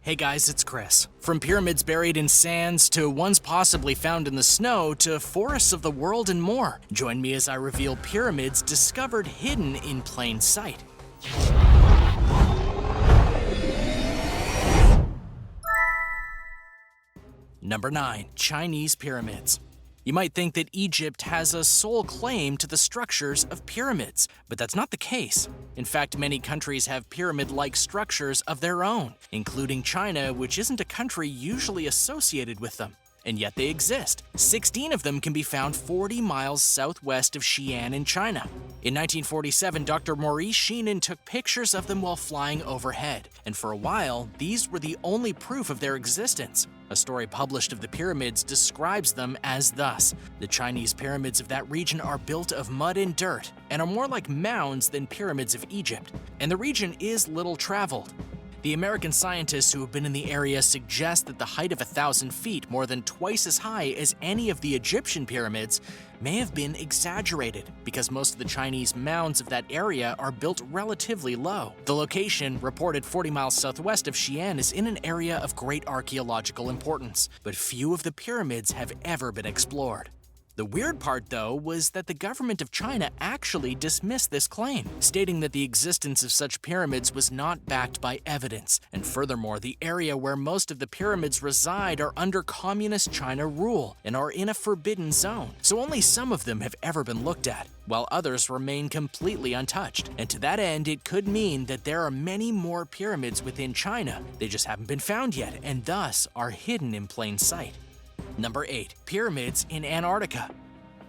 Hey guys, it's Chris. From pyramids buried in sands to ones possibly found in the snow to forests of the world and more. Join me as I reveal pyramids discovered hidden in plain sight. Number 9. Chinese pyramids. You might think that Egypt has a sole claim to the structures of pyramids, but that's not the case. In fact, many countries have pyramid-like structures of their own, including China, which isn't a country usually associated with them. And yet they exist. 16 of them can be found 40 miles southwest of Xi'an in China. In 1947, Dr. Maurice Sheenan took pictures of them while flying overhead, and for a while, these were the only proof of their existence. A story published of the pyramids describes them as thus: the Chinese pyramids of that region are built of mud and dirt, and are more like mounds than pyramids of Egypt, and the region is little traveled. The American scientists who have been in the area suggest that the height of 1,000 feet, more than twice as high as any of the Egyptian pyramids, may have been exaggerated because most of the Chinese mounds of that area are built relatively low. The location, reported 40 miles southwest of Xi'an, is in an area of great archaeological importance, but few of the pyramids have ever been explored. The weird part, though, was that the government of China actually dismissed this claim, stating that the existence of such pyramids was not backed by evidence, and furthermore, the area where most of the pyramids reside are under communist China rule and are in a forbidden zone, so only some of them have ever been looked at, while others remain completely untouched. And to that end, it could mean that there are many more pyramids within China. They just haven't been found yet, and thus are hidden in plain sight. Number 8. Pyramids in Antarctica.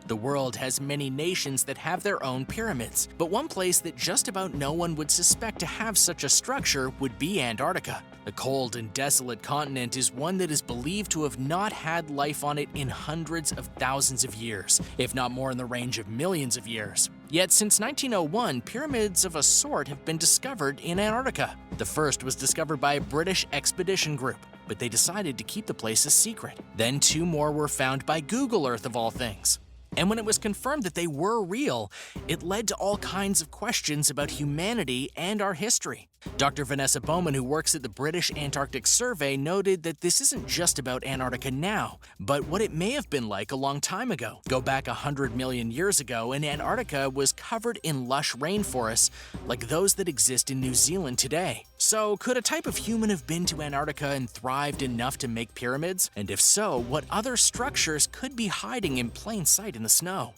The world has many nations that have their own pyramids, but one place that just about no one would suspect to have such a structure would be Antarctica. The cold and desolate continent is one that is believed to have not had life on it in hundreds of thousands of years, if not more in the range of millions of years. Yet since 1901, pyramids of a sort have been discovered in Antarctica. The first was discovered by a British expedition group, but they decided to keep the place a secret. Then 2 more were found by Google Earth of all things. And when it was confirmed that they were real, it led to all kinds of questions about humanity and our history. Dr. Vanessa Bowman, who works at the British Antarctic Survey, noted that this isn't just about Antarctica now, but what it may have been like a long time ago. Go back 100 million years ago, and Antarctica was covered in lush rainforests like those that exist in New Zealand today. So, could a type of human have been to Antarctica and thrived enough to make pyramids? And if so, what other structures could be hiding in plain sight in the snow?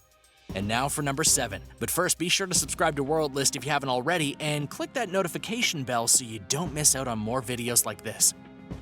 And now for number 7. But first, be sure to subscribe to World List if you haven't already, and click that notification bell so you don't miss out on more videos like this.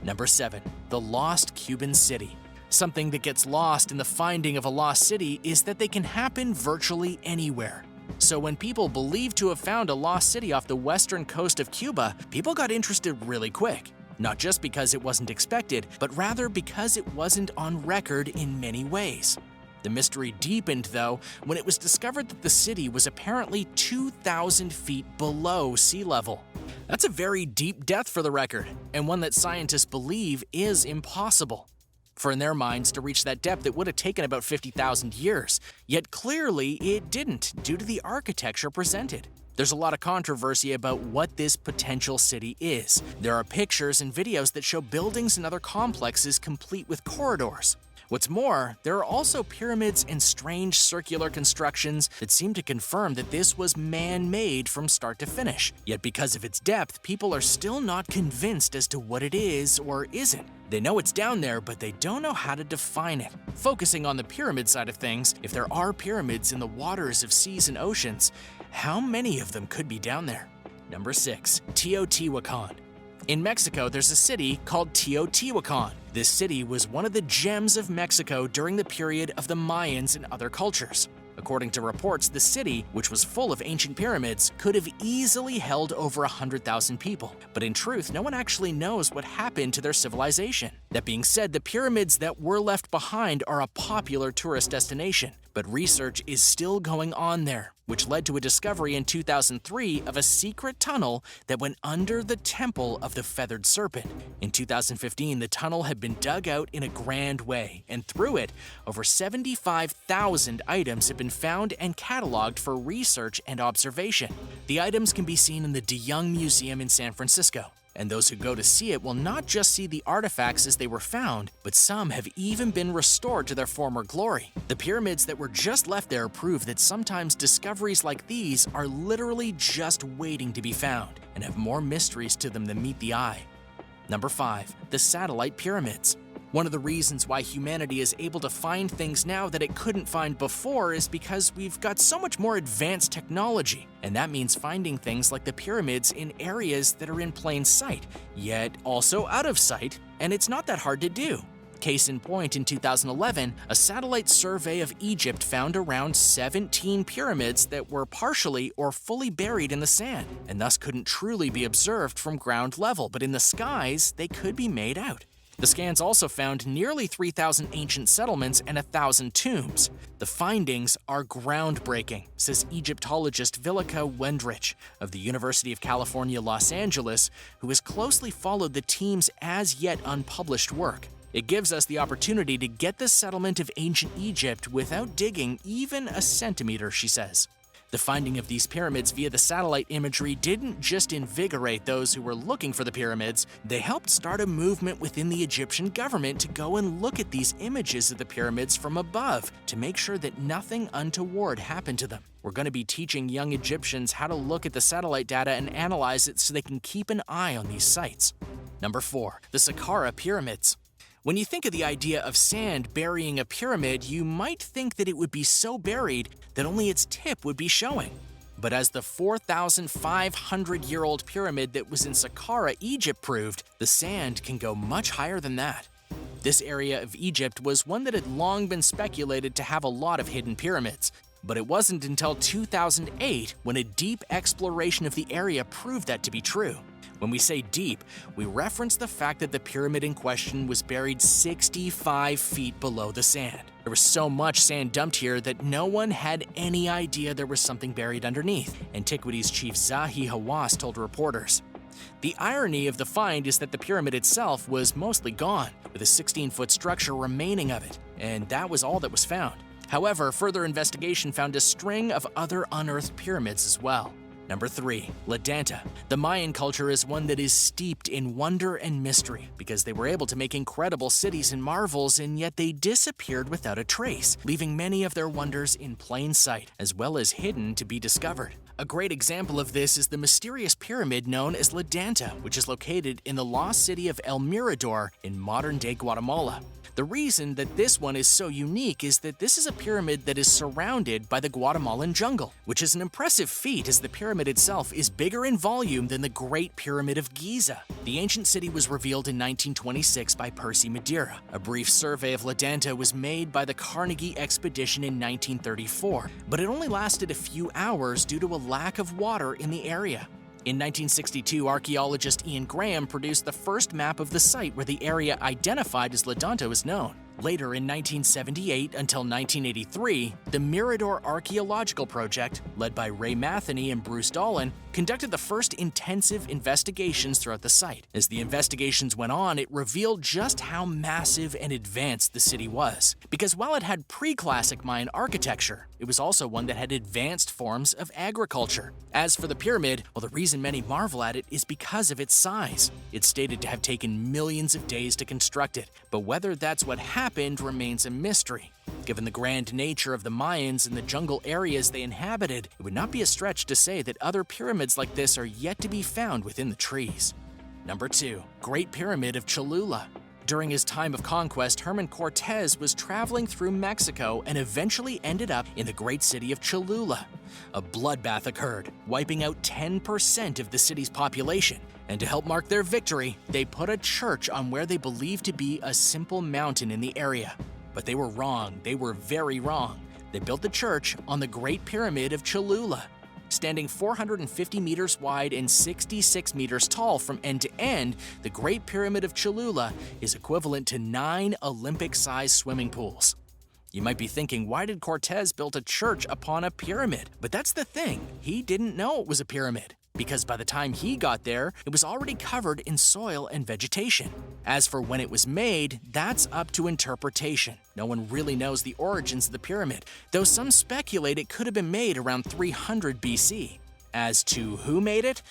Number 7. The Lost Cuban City. Something that gets lost in the finding of a lost city is that they can happen virtually anywhere. So when people believed to have found a lost city off the western coast of Cuba, people got interested really quick. Not just because it wasn't expected, but rather because it wasn't on record in many ways. The mystery deepened, though, when it was discovered that the city was apparently 2,000 feet below sea level. That's a very deep depth for the record, and one that scientists believe is impossible. For in their minds, to reach that depth, it would have taken about 50,000 years. Yet clearly, it didn't, due to the architecture presented. There's a lot of controversy about what this potential city is. There are pictures and videos that show buildings and other complexes complete with corridors. What's more, there are also pyramids and strange circular constructions that seem to confirm that this was man-made from start to finish. Yet because of its depth, people are still not convinced as to what it is or isn't. They know it's down there, but they don't know how to define it. Focusing on the pyramid side of things, if there are pyramids in the waters of seas and oceans, how many of them could be down there? Number 6. Teotihuacan. In Mexico, there's a city called Teotihuacan. This city was one of the gems of Mexico during the period of the Mayans and other cultures. According to reports, the city, which was full of ancient pyramids, could have easily held over 100,000 people. But in truth, no one actually knows what happened to their civilization. That being said, the pyramids that were left behind are a popular tourist destination, but research is still going on there, which led to a discovery in 2003 of a secret tunnel that went under the Temple of the Feathered Serpent. In 2015, the tunnel had been dug out in a grand way, and through it, over 75,000 items have been found and cataloged for research and observation. The items can be seen in the De Young Museum in San Francisco. And those who go to see it will not just see the artifacts as they were found, but some have even been restored to their former glory. The pyramids that were just left there prove that sometimes discoveries like these are literally just waiting to be found and have more mysteries to them than meet the eye. Number 5. The Satellite Pyramids. One of the reasons why humanity is able to find things now that it couldn't find before is because we've got so much more advanced technology, and that means finding things like the pyramids in areas that are in plain sight, yet also out of sight, and it's not that hard to do. Case in point, in 2011, a satellite survey of Egypt found around 17 pyramids that were partially or fully buried in the sand, and thus couldn't truly be observed from ground level, but in the skies, they could be made out. The scans also found nearly 3,000 ancient settlements and 1,000 tombs. The findings are groundbreaking, says Egyptologist Vilica Wendrich of the University of California, Los Angeles, who has closely followed the team's as-yet unpublished work. It gives us the opportunity to get the settlement of ancient Egypt without digging even a centimeter, she says. The finding of these pyramids via the satellite imagery didn't just invigorate those who were looking for the pyramids, they helped start a movement within the Egyptian government to go and look at these images of the pyramids from above to make sure that nothing untoward happened to them. We're going to be teaching young Egyptians how to look at the satellite data and analyze it so they can keep an eye on these sites. Number 4. The Saqqara Pyramids. When you think of the idea of sand burying a pyramid, you might think that it would be so buried that only its tip would be showing. But as the 4,500-year-old pyramid that was in Saqqara, Egypt proved, the sand can go much higher than that. This area of Egypt was one that had long been speculated to have a lot of hidden pyramids. But it wasn't until 2008 when a deep exploration of the area proved that to be true. When we say deep, we reference the fact that the pyramid in question was buried 65 feet below the sand. There was so much sand dumped here that no one had any idea there was something buried underneath, Antiquities chief Zahi Hawass told reporters. The irony of the find is that the pyramid itself was mostly gone, with a 16-foot structure remaining of it, and that was all that was found. However, further investigation found a string of other unearthed pyramids as well. Number 3. Ladanta. The Mayan culture is one that is steeped in wonder and mystery because they were able to make incredible cities and marvels, and yet they disappeared without a trace, leaving many of their wonders in plain sight, as well as hidden to be discovered. A great example of this is the mysterious pyramid known as Ladanta, which is located in the lost city of El Mirador in modern-day Guatemala. The reason that this one is so unique is that this is a pyramid that is surrounded by the Guatemalan jungle, which is an impressive feat as the pyramid itself is bigger in volume than the Great Pyramid of Giza. The ancient city was revealed in 1926 by Percy Madeira. A brief survey of Ladanta was made by the Carnegie Expedition in 1934, but it only lasted a few hours due to a lack of water in the area. In 1962, archaeologist Ian Graham produced the first map of the site where the area identified as Ladanta was known. Later, in 1978 until 1983, the Mirador Archaeological Project, led by Ray Matheny and Bruce Dolan, conducted the first intensive investigations throughout the site. As the investigations went on, it revealed just how massive and advanced the city was. Because while it had pre-classic Mayan architecture, it was also one that had advanced forms of agriculture. As for the pyramid, well, the reason many marvel at it is because of its size. It's stated to have taken millions of days to construct it, but whether that's what happened remains a mystery. Given the grand nature of the Mayans and the jungle areas they inhabited, it would not be a stretch to say that other pyramids like this are yet to be found within the trees. Number 2. Great Pyramid of Cholula. During his time of conquest, Herman Cortez was traveling through Mexico and eventually ended up in the great city of Cholula. A bloodbath occurred, wiping out 10% of the city's population. And to help mark their victory, they put a church on where they believed to be a simple mountain in the area. But they were wrong. They were very wrong. They built the church on the Great Pyramid of Cholula. Standing 450 meters wide and 66 meters tall from end to end, the Great Pyramid of Cholula is equivalent to 9 Olympic-sized swimming pools. You might be thinking, why did Cortez build a church upon a pyramid? But that's the thing, he didn't know it was a pyramid, because by the time he got there, it was already covered in soil and vegetation. As for when it was made, that's up to interpretation. No one really knows the origins of the pyramid, though some speculate it could have been made around 300 BC. As to who made it,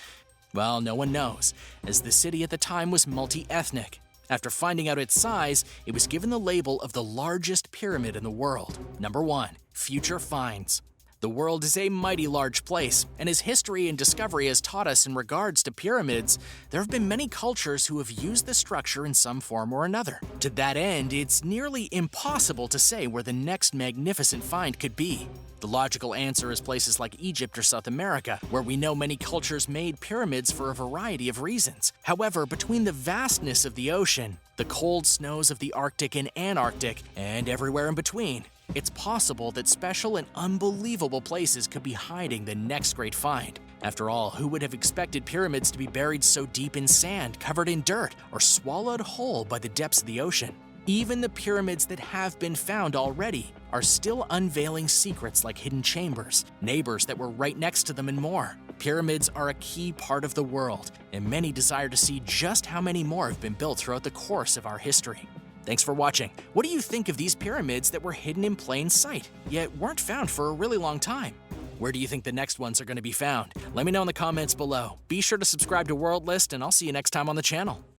Well, no one knows, as the city at the time was multi-ethnic. After finding out its size, it was given the label of the largest pyramid in the world. Number 1. Future finds. The world is a mighty large place, and as history and discovery has taught us in regards to pyramids, there have been many cultures who have used the structure in some form or another. To that end, it's nearly impossible to say where the next magnificent find could be. The logical answer is places like Egypt or South America, where we know many cultures made pyramids for a variety of reasons. However, between the vastness of the ocean, the cold snows of the Arctic and Antarctic, and everywhere in between, it's possible that special and unbelievable places could be hiding the next great find. After all, who would have expected pyramids to be buried so deep in sand, covered in dirt, or swallowed whole by the depths of the ocean? Even the pyramids that have been found already are still unveiling secrets like hidden chambers, neighbors that were right next to them, and more. Pyramids are a key part of the world, and many desire to see just how many more have been built throughout the course of our history. Thanks for watching. What do you think of these pyramids that were hidden in plain sight, yet weren't found for a really long time? Where do you think the next ones are going to be found? Let me know in the comments below. Be sure to subscribe to World List, and I'll see you next time on the channel.